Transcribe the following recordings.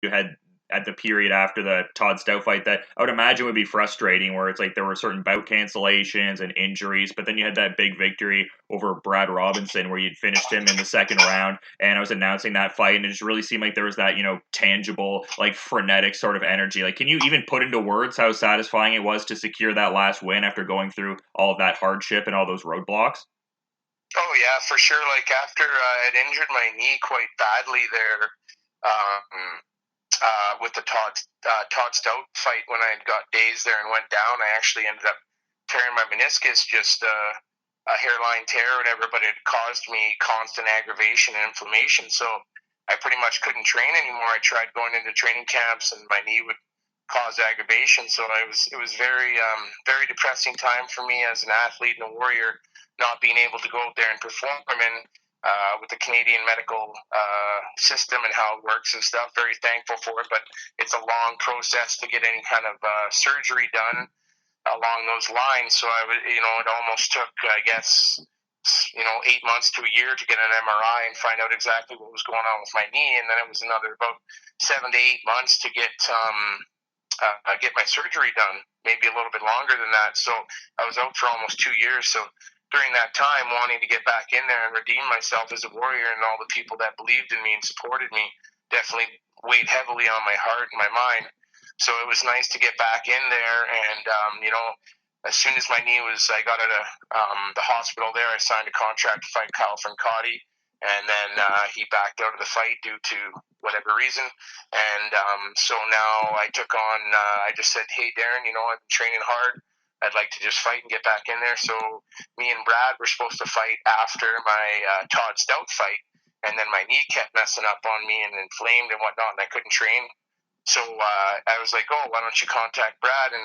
you had at the period after the Todd Stout fight that I would imagine would be frustrating, where it's like there were certain bout cancellations and injuries, but then you had that big victory over Brad Robinson where you'd finished him in the second round, and I was announcing that fight, and it just really seemed like there was that, tangible, like frenetic sort of energy. Like, can you even put into words how satisfying it was to secure that last win after going through all of that hardship and all those roadblocks? Oh yeah, for sure. Like after I had injured my knee quite badly there, with the Todd Stout fight when I had got dazed there and went down, I actually ended up tearing my meniscus, just a hairline tear or whatever, but it caused me constant aggravation and inflammation. So I pretty much couldn't train anymore. I tried going into training camps, and my knee would cause aggravation. So it was very depressing time for me as an athlete and a warrior, not being able to go out there and perform. And with the Canadian medical system and how it works and stuff. Very thankful for it, but it's a long process to get any kind of surgery done along those lines. So I was, it almost took, I guess, 8 months to a year to get an MRI and find out exactly what was going on with my knee, and then it was another about 7 to 8 months to get my surgery done, maybe a little bit longer than that. So I was out for almost 2 years. So during that time, wanting to get back in there and redeem myself as a warrior, and all the people that believed in me and supported me definitely weighed heavily on my heart and my mind. So it was nice to get back in there, and as soon as my knee was, I got out of the hospital there, I signed a contract to fight Kyle Francati, and then he backed out of the fight due to whatever reason. And so now I took on, I just said, hey, Darren, I've been training hard. I'd like to just fight and get back in there. So me and Brad were supposed to fight after my Todd Stout fight, and then my knee kept messing up on me and inflamed and whatnot, and I couldn't train. So I was like, oh, why don't you contact Brad, and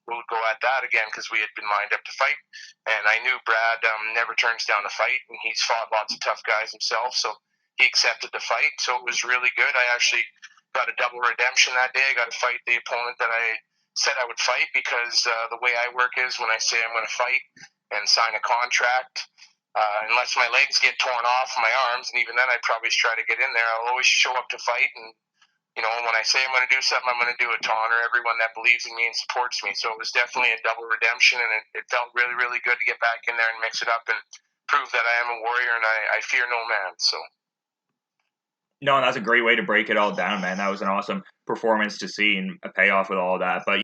we'll go at that again, because we had been lined up to fight. And I knew Brad never turns down a fight, and he's fought lots of tough guys himself, so he accepted the fight. So it was really good. I actually got a double redemption that day. I got to fight the opponent that I said I would fight, because the way I work is, when I say I'm going to fight and sign a contract, unless my legs get torn off my arms, and even then I'd probably try to get in there, I'll always show up to fight. And when I say I'm going to do something, I'm going to do it to honor everyone that believes in me and supports me. So it was definitely a double redemption, and it felt really, really good to get back in there and mix it up and prove that I am a warrior, and I fear no man. So No, and that's a great way to break it all down, man. That was an awesome performance to see and a payoff with all that. But